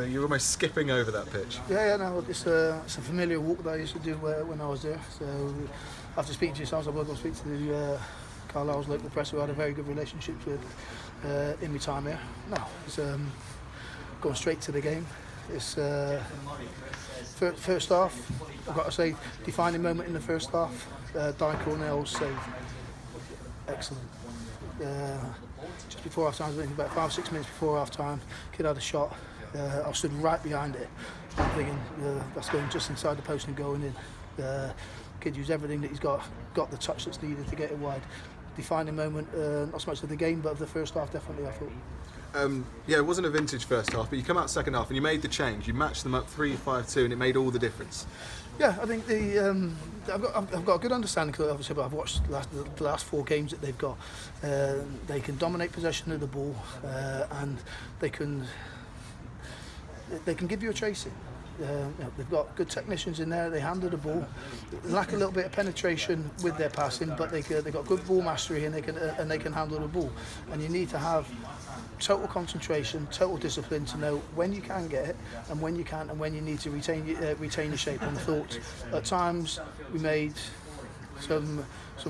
you're almost skipping over that pitch. Yeah, no, it's a familiar walk that I used to do when I was there. So after speaking to yourselves, I will go speak to the Carlisle's local press, who I had a very good relationship with in my time here. No, it's going straight to the game. It's first half, I've got to say, defining moment in the first half. Di Cornell's save, excellent. Just before half time, about 5-6 minutes before half time, kid had a shot. I stood right behind it. I'm thinking that's going just inside the post and going in. Kid used everything that he's got the touch that's needed to get it wide. Defining moment, not so much of the game, but of the first half, definitely, I thought. It wasn't a vintage first half, but you come out second half and you made the change. You matched them up 3-5-2, and it made all the difference. Yeah, I think I've got a good understanding, because obviously I've watched the last 4 games that they've got. They can dominate possession of the ball, and they can give you a chasing. They've got good technicians in there. They handle the ball. They lack a little bit of penetration with their passing, but they've got good ball mastery, and they can handle the ball. And you need to have total concentration, total discipline to know when you can get it and when you can't, and when you need to retain your shape. And I thought at times we made some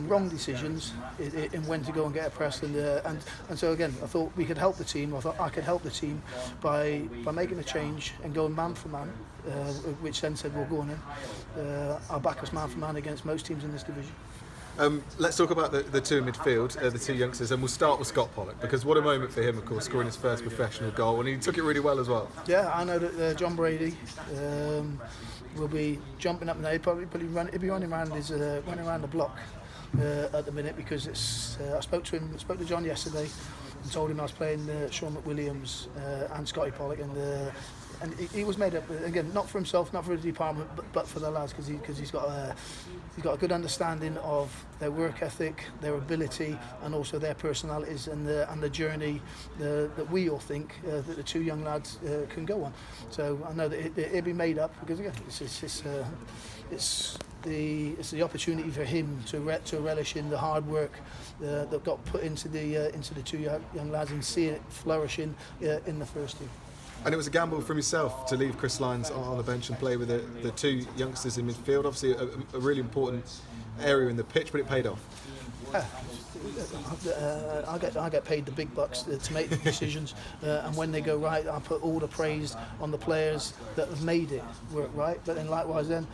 wrong decisions in when to go and get a press, and so again I thought we could help the team. I thought I could help the team by making a change and going man for man, which then said, well, go on in. I'll back us man for man against most teams in this division. Let's talk about the two in midfield, the two youngsters, and we'll start with Scott Pollock, because what a moment for him, of course, scoring his first professional goal, and he took it really well as well. Yeah, I know that John Brady will be jumping up and down. He'll be running around the block at the minute, because I spoke to John yesterday and told him I was playing Sean McWilliams and Scotty Pollock, and he was made up, again, not for himself, not for the department, but for the lads, because he's got a good understanding of their work ethic, their ability, and also their personalities, and the journey that we all think that the two young lads can go on. So I know that it'll be made up, because again, it's the opportunity for him to relish in the hard work that got put into the two young lads, and see it flourishing in the first team. And it was a gamble from yourself to leave Chris Lyons on the bench and play with the two youngsters in midfield. Obviously a really important area in the pitch, but it paid off. I get paid the big bucks to make the decisions, and when they go right, I put all the praise on the players that have made it work right. But then likewise, then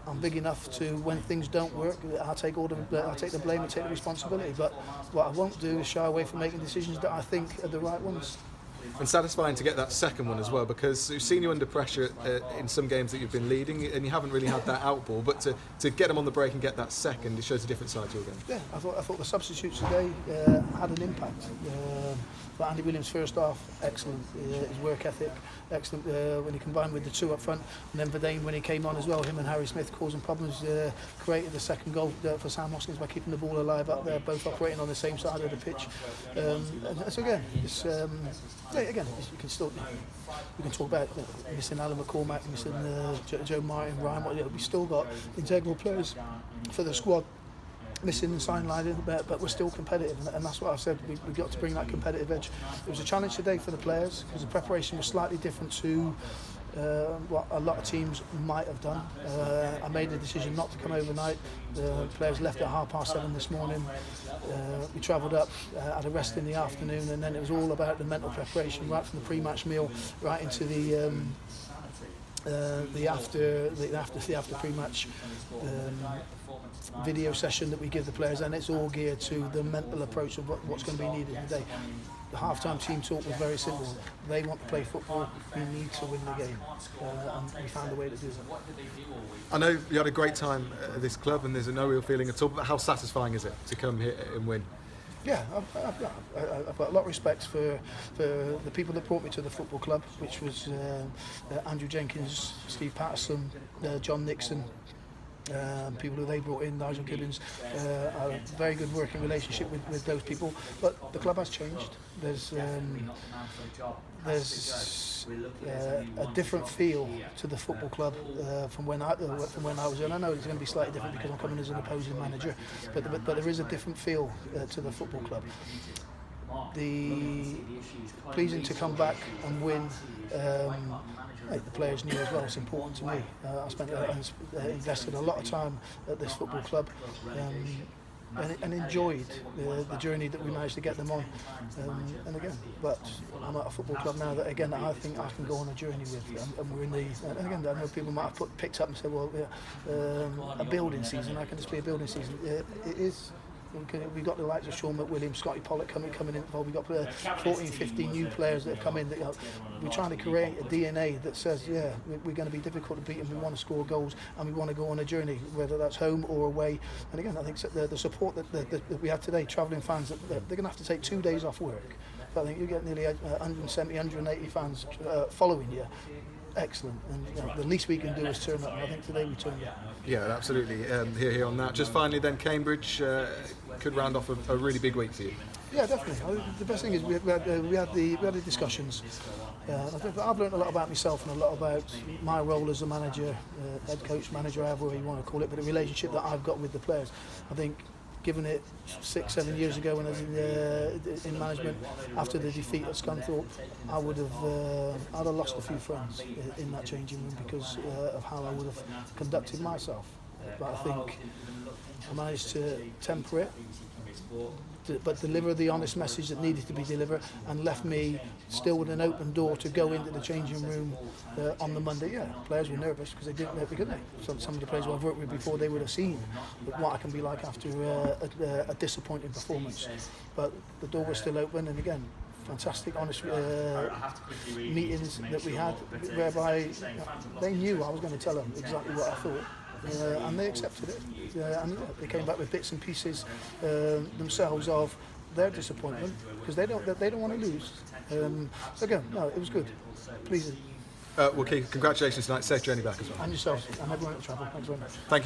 I'm big enough to, when things don't work, I'll take the blame and take the responsibility. But what I won't do is shy away from making decisions that I think are the right ones. And satisfying to get that second one as well, because we've seen you under pressure in some games that you've been leading, and you haven't really had that outball, but to get them on the break and get that second, it shows a different side to your game. Yeah, I thought the substitutes today had an impact. But Andy Williams' first half, excellent. His work ethic, excellent. When he combined with the two up front, and then Verdane, when he came on as well, him and Harry Smith causing problems, created the second goal for Sam Hoskins by keeping the ball alive up there, both operating on the same side of the pitch. And so again, it's you can talk about missing Alan McCormack, missing Joe Martin, Ryan. We still got integral players for the squad missing and sidelined, but we're still competitive, and that's what I've said. We've got to bring that competitive edge. It was a challenge today for the players, because the preparation was slightly different to what a lot of teams might have done. I made the decision not to come overnight. The players left at 7:30 this morning. We travelled up, had a rest in the afternoon, and then it was all about the mental preparation, right from the pre-match meal right into the after pre-match video session that we give the players, and it's all geared to the mental approach of what's going to be needed today. The half-time team talk was very simple. They want to play football. We need to win the game, and we found a way to do that. I know you had a great time at this club, and there's no real feeling at all, but how satisfying is it to come here and win? Yeah, I've got a lot of respect for the people that brought me to the football club, which was Andrew Jenkins, Steve Patterson, John Nixon, people who they brought in, Nigel Gibbons. A very good working relationship with those people, but the club has changed. There's a different feel to the football club from when I was in. I know it's going to be slightly different because I'm coming as an opposing manager, but there is a different feel to the football club. pleasing to come back and win. The players knew as well. It's important to me. I invested a lot of time at this football club. And enjoyed the journey that we managed to get them on. But I'm at a football club now that again I think I can go on a journey with. And we're in the. And again, I know people might have picked up and said, well, a building season. How can this be a building season? It is. We've got the likes of Sean McWilliams, Scotty Pollock coming in. We've got 14, 15 new players that have come in. We're trying to create a DNA that says, we're going to be difficult to beat and we want to score goals and we want to go on a journey, whether that's home or away. And again, I think the support that we had today, travelling fans, they're going to have to take 2 days off work. But I think you get nearly 170, 180 fans following you. Excellent, and the least we can do is turn up. And I think today we turned up. Yeah, absolutely. Here on that. Just finally, then Cambridge could round off a really big week for you. Yeah, definitely. The best thing is we had the discussions. I've learned a lot about myself and a lot about my role as a manager, head coach, manager, however you want to call it, but the relationship that I've got with the players. I think, given it 6-7 years ago when I was in management, after the defeat at Scunthorpe, I'd have lost a few friends in that changing room because of how I would have conducted myself. But I think I managed to temper it, but deliver the honest message that needed to be delivered, and left me still with an open door to go into the changing room on the Monday. Yeah, players were nervous because they didn't know, couldn't they? Some of the players who I've worked with before, they would have seen what I can be like after a disappointing performance. But the door was still open, and again, fantastic, honest meetings that we had, whereby they knew I was going to tell them exactly what I thought. And they accepted it, and they came back with bits and pieces themselves of their disappointment because they don't want to lose. So again, no, it was good, pleasing. Well, Keith, congratulations tonight. Safe journey back as well. And yourselves, and everyone at the travel. Thanks very much. Thank you.